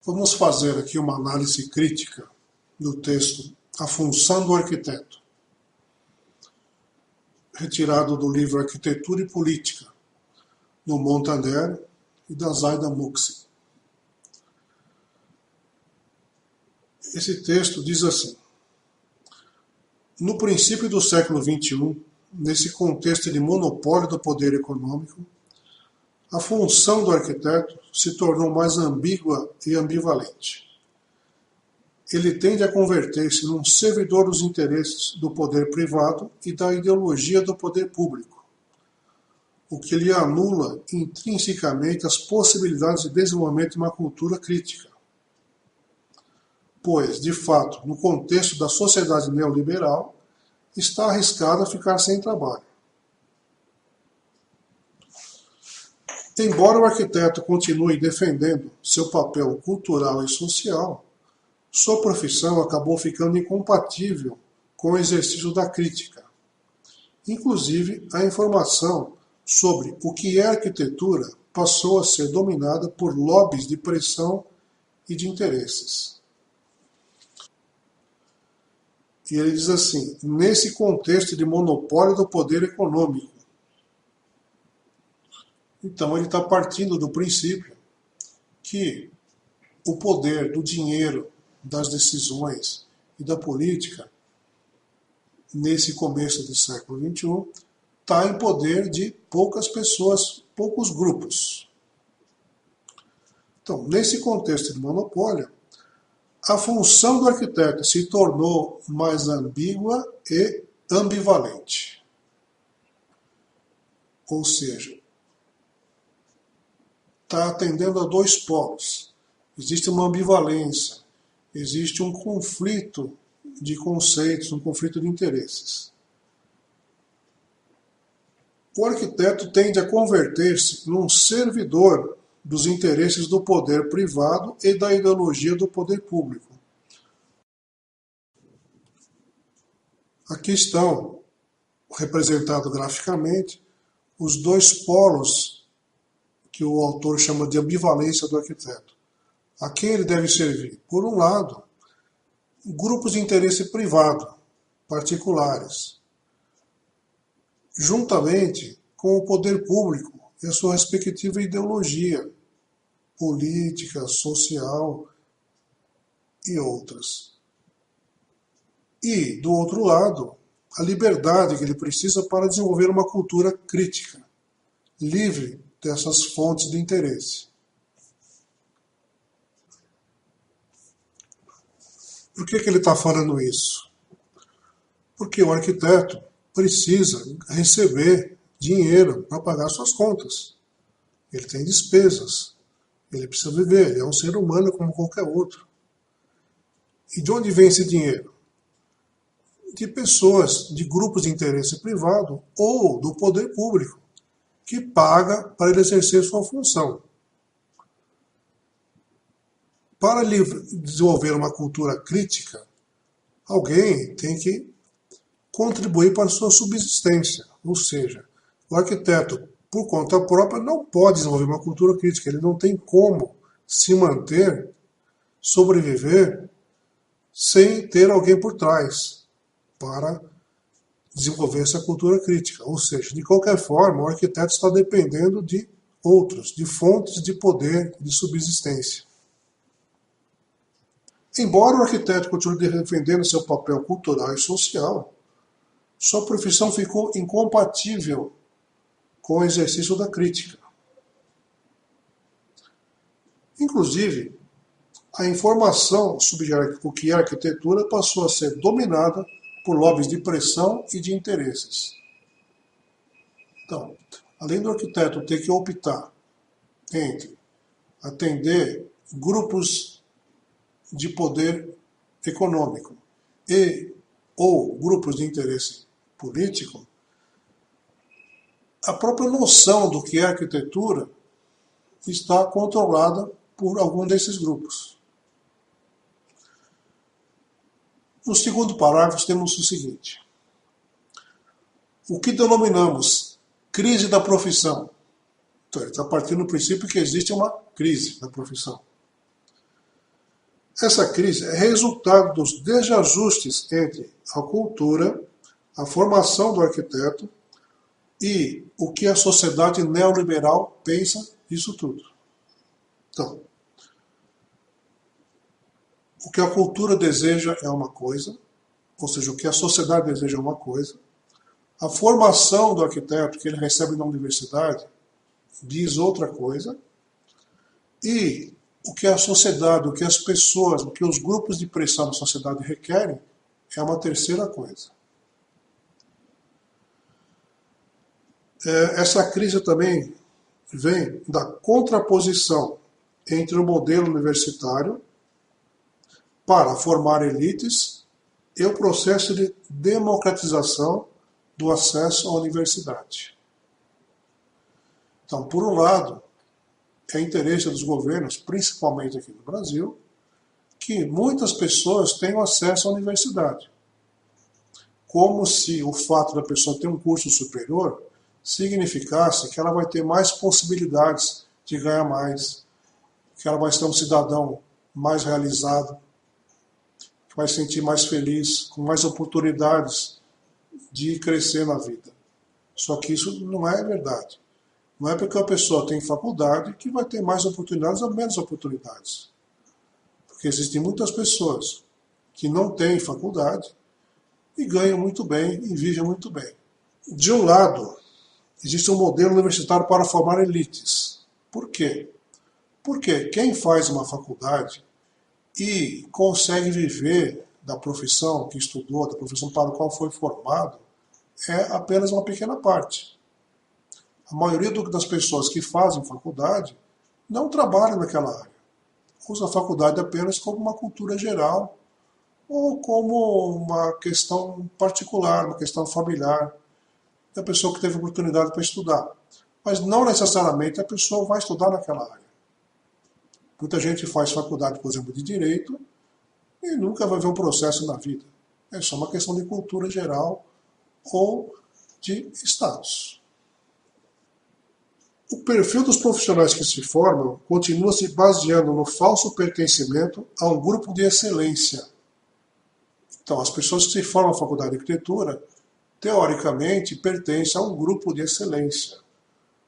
Vamos fazer aqui uma análise crítica do texto A Função do Arquiteto, retirado do livro Arquitetura e Política, do Montaner e da Zaida Muxi. Esse texto diz assim: no princípio do século XXI, nesse contexto de monopólio do poder econômico, a função do arquiteto se tornou mais ambígua e ambivalente. Ele tende a converter-se num servidor dos interesses do poder privado e da ideologia do poder público, o que lhe anula intrinsecamente as possibilidades de desenvolvimento de uma cultura crítica. Pois, de fato, no contexto da sociedade neoliberal, está arriscado a ficar sem trabalho. Embora o arquiteto continue defendendo seu papel cultural e social, sua profissão acabou ficando incompatível com o exercício da crítica. Inclusive, a informação sobre o que é arquitetura passou a ser dominada por lobbies de pressão e de interesses. E ele diz assim: nesse contexto de monopólio do poder econômico. Então ele está partindo do princípio que o poder do dinheiro, das decisões e da política, nesse começo do século XXI, está em poder de poucas pessoas, poucos grupos. Então, nesse contexto de monopólio, a função do arquiteto se tornou mais ambígua e ambivalente. Ou seja, está atendendo a dois polos. Existe uma ambivalência, existe um conflito de conceitos, um conflito de interesses. O arquiteto tende a converter-se num servidor dos interesses do poder privado e da ideologia do poder público. Aqui estão representados graficamente os dois polos que o autor chama de ambivalência do arquiteto. A quem ele deve servir? Por um lado, grupos de interesse privado, particulares, juntamente com o poder público e a sua respectiva ideologia política, social e outras. E, do outro lado, a liberdade que ele precisa para desenvolver uma cultura crítica, livre dessas fontes de interesse. Por que ele está falando isso? Porque o arquiteto precisa receber dinheiro para pagar suas contas. Ele tem despesas. Ele precisa viver. Ele é um ser humano como qualquer outro. E de onde vem esse dinheiro? De pessoas, de grupos de interesse privado ou do poder público, que paga para ele exercer sua função. Para ele desenvolver uma cultura crítica, alguém tem que contribuir para a sua subsistência. Ou seja, o arquiteto, por conta própria, não pode desenvolver uma cultura crítica. Ele não tem como se manter, sobreviver, sem ter alguém por trás para desenvolver essa cultura crítica. Ou seja, de qualquer forma, o arquiteto está dependendo de outros, de fontes de poder, de subsistência. Embora o arquiteto continue defendendo seu papel cultural e social, sua profissão ficou incompatível com o exercício da crítica. Inclusive, a informação sobre o que é arquitetura passou a ser dominada por lobbies de pressão e de interesses. Então, além do arquiteto ter que optar entre atender grupos de poder econômico e ou grupos de interesse político, a própria noção do que é arquitetura está controlada por algum desses grupos. No segundo parágrafo temos o seguinte: o que denominamos crise da profissão. Então, ele está partindo do princípio que existe uma crise da profissão. Essa crise é resultado dos desajustes entre a cultura, a formação do arquiteto e o que a sociedade neoliberal pensa disso tudo. Então, o que a cultura deseja é uma coisa, ou seja, o que a sociedade deseja é uma coisa. A formação do arquiteto que ele recebe na universidade diz outra coisa. E o que a sociedade, o que as pessoas, o que os grupos de pressão da sociedade requerem é uma terceira coisa. Essa crise também vem da contraposição entre o modelo universitário para formar elites e o processo de democratização do acesso à universidade. Então, por um lado, é interesse dos governos, principalmente aqui no Brasil, que muitas pessoas tenham acesso à universidade. Como se o fato da pessoa ter um curso superior significasse que ela vai ter mais possibilidades de ganhar mais, que ela vai ser um cidadão mais realizado, que vai se sentir mais feliz, com mais oportunidades de crescer na vida. Só que isso não é verdade. Não é porque a pessoa tem faculdade que vai ter mais oportunidades ou menos oportunidades. Porque existem muitas pessoas que não têm faculdade e ganham muito bem e vivem muito bem. De um lado, existe um modelo universitário para formar elites. Por quê? Porque quem faz uma faculdade e consegue viver da profissão que estudou, da profissão para a qual foi formado, é apenas uma pequena parte. A maioria das pessoas que fazem faculdade não trabalham naquela área. Usa a faculdade apenas como uma cultura geral ou como uma questão particular, uma questão familiar da pessoa que teve oportunidade para estudar. Mas não necessariamente a pessoa vai estudar naquela área. Muita gente faz faculdade, por exemplo, de Direito e nunca vai ver um processo na vida. É só uma questão de cultura geral ou de status. O perfil dos profissionais que se formam continua se baseando no falso pertencimento a um grupo de excelência. Então, as pessoas que se formam na faculdade de arquitetura, teoricamente, pertencem a um grupo de excelência,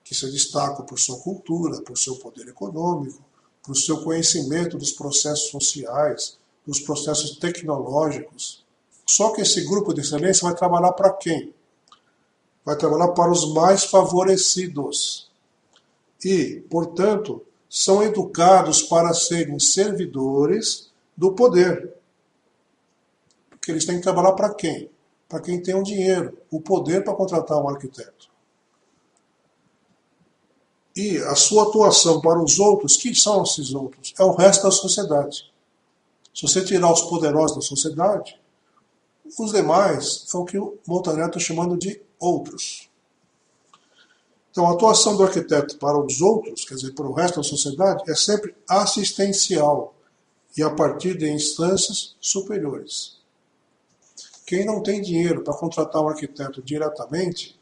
que se destaca por sua cultura, por seu poder econômico, por seu conhecimento dos processos sociais, dos processos tecnológicos. Só que esse grupo de excelência vai trabalhar para quem? Vai trabalhar para os mais favorecidos. E, portanto, são educados para serem servidores do poder. Porque eles têm que trabalhar para quem? Para quem tem o dinheiro, o poder para contratar um arquiteto. E a sua atuação para os outros, que são esses outros? É o resto da sociedade. Se você tirar os poderosos da sociedade, os demais são o que o Montagnard está chamando de outros. Então, a atuação do arquiteto para os outros, quer dizer, para o resto da sociedade, é sempre assistencial e a partir de instâncias superiores. Quem não tem dinheiro para contratar um arquiteto diretamente,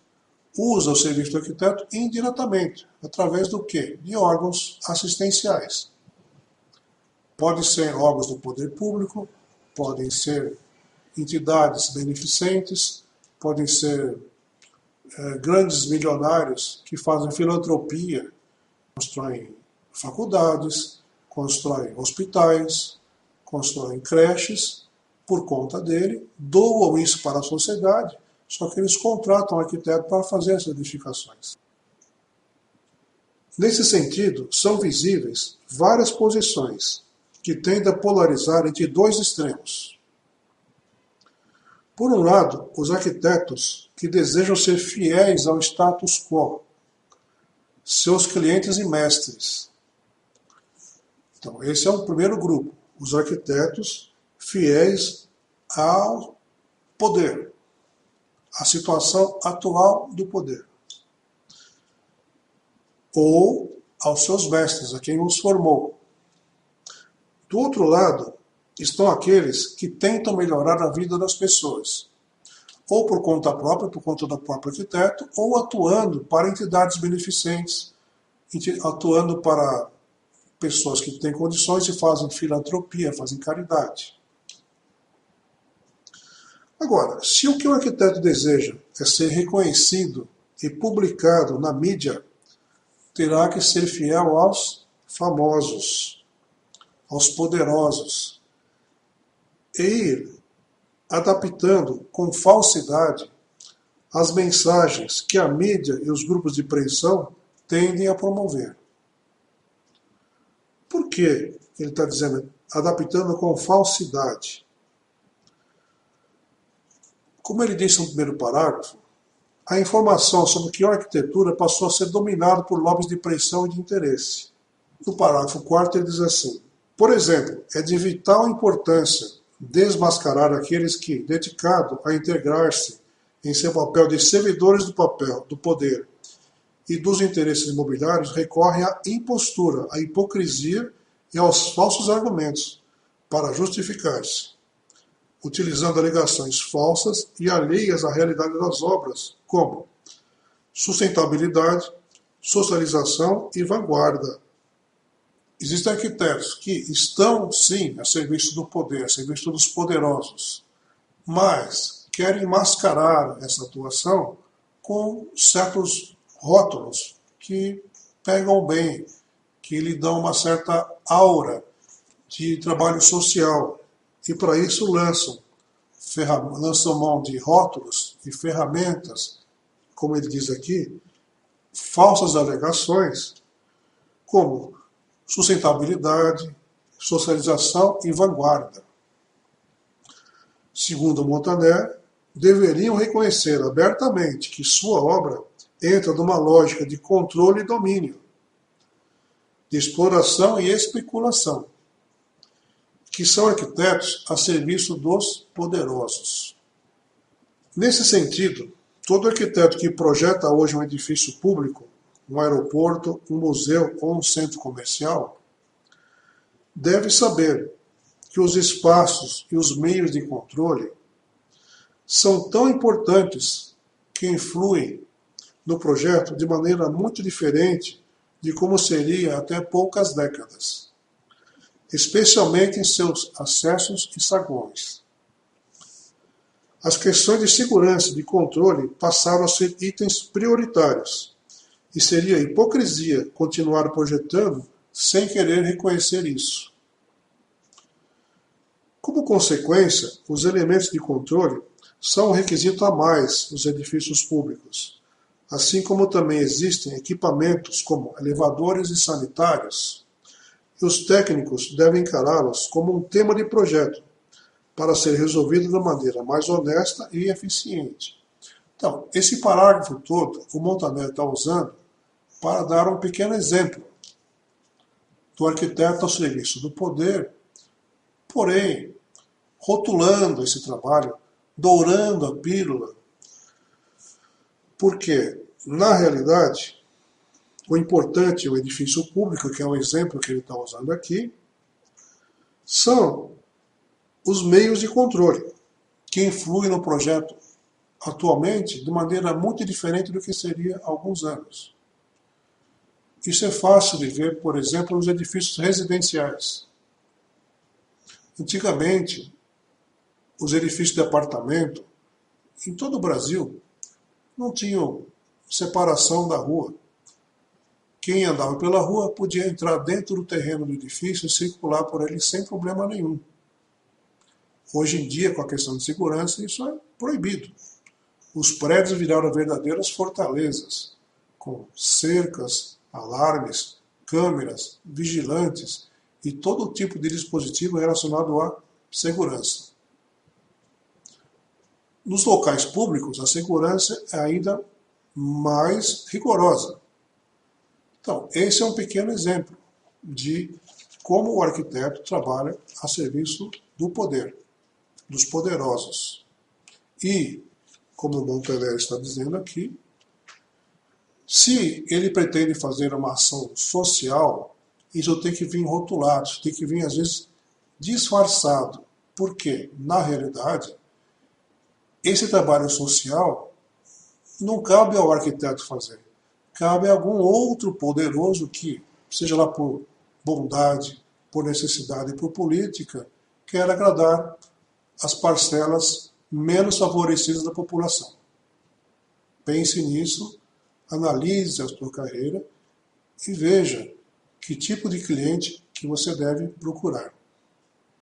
usa o serviço do arquiteto indiretamente, através do quê? De órgãos assistenciais. Podem ser órgãos do poder público, podem ser entidades beneficentes, podem ser grandes milionários que fazem filantropia, constroem faculdades, constroem hospitais, constroem creches por conta dele, doam isso para a sociedade, só que eles contratam um arquiteto para fazer essas edificações. Nesse sentido, são visíveis várias posições que tendem a polarizar entre dois extremos. Por um lado, os arquitetos que desejam ser fiéis ao status quo, seus clientes e mestres. Então, esse é o primeiro grupo, os arquitetos fiéis ao poder, à situação atual do poder. Ou aos seus mestres, a quem os formou. Do outro lado, estão aqueles que tentam melhorar a vida das pessoas, ou por conta própria, por conta do próprio arquiteto, ou atuando para entidades beneficentes, atuando para pessoas que têm condições e fazem filantropia, fazem caridade. Agora, se o que o arquiteto deseja é ser reconhecido e publicado na mídia, terá que ser fiel aos famosos, aos poderosos, e ir adaptando com falsidade as mensagens que a mídia e os grupos de pressão tendem a promover. Por que ele está dizendo adaptando com falsidade? Como ele disse no primeiro parágrafo, a informação sobre o que é arquitetura passou a ser dominada por lobbies de pressão e de interesse. No parágrafo 4º ele diz assim: por exemplo, é de vital importância desmascarar aqueles que, dedicados a integrar-se em seu papel de servidores do poder e dos interesses imobiliários, recorrem à impostura, à hipocrisia e aos falsos argumentos para justificar-se, utilizando alegações falsas e alheias à realidade das obras, como sustentabilidade, socialização e vanguarda. Existem arquitetos que estão, sim, a serviço do poder, a serviço dos poderosos, mas querem mascarar essa atuação com certos rótulos que pegam bem, que lhe dão uma certa aura de trabalho social. E para isso lançam mão de rótulos e ferramentas, como ele diz aqui, falsas alegações, como sustentabilidade, socialização e vanguarda. Segundo Montaner, deveriam reconhecer abertamente que sua obra entra numa lógica de controle e domínio, de exploração e especulação, que são arquitetos a serviço dos poderosos. Nesse sentido, todo arquiteto que projeta hoje um edifício público, um aeroporto, um museu ou um centro comercial, deve saber que os espaços e os meios de controle são tão importantes que influem no projeto de maneira muito diferente de como seria até poucas décadas, especialmente em seus acessos e saguões. As questões de segurança e de controle passaram a ser itens prioritários, e seria hipocrisia continuar projetando sem querer reconhecer isso. Como consequência, os elementos de controle são um requisito a mais nos edifícios públicos, assim como também existem equipamentos como elevadores e sanitários, e os técnicos devem encará-los como um tema de projeto, para ser resolvido da maneira mais honesta e eficiente. Então, esse parágrafo todo, o Montaner está usando para dar um pequeno exemplo do arquiteto ao serviço do poder, porém, rotulando esse trabalho, dourando a pílula, porque, na realidade, o importante, o edifício público, que é o exemplo que ele está usando aqui, são os meios de controle que influem no projeto atualmente de maneira muito diferente do que seria há alguns anos. Isso é fácil de ver, por exemplo, nos edifícios residenciais. Antigamente, os edifícios de apartamento, em todo o Brasil, não tinham separação da rua. Quem andava pela rua podia entrar dentro do terreno do edifício e circular por ele sem problema nenhum. Hoje em dia, com a questão de segurança, isso é proibido. Os prédios viraram verdadeiras fortalezas, com cercas, alarmes, câmeras, vigilantes e todo tipo de dispositivo relacionado à segurança. Nos locais públicos, a segurança é ainda mais rigorosa. Então, esse é um pequeno exemplo de como o arquiteto trabalha a serviço do poder, dos poderosos. E, como o Montaner está dizendo aqui, se ele pretende fazer uma ação social, isso tem que vir rotulado, tem que vir, às vezes, disfarçado. Porque, na realidade, esse trabalho social não cabe ao arquiteto fazer. Cabe a algum outro poderoso que, seja lá por bondade, por necessidade e por política, quer agradar as parcelas menos favorecidas da população. Pense nisso, analise a sua carreira e veja que tipo de cliente que você deve procurar.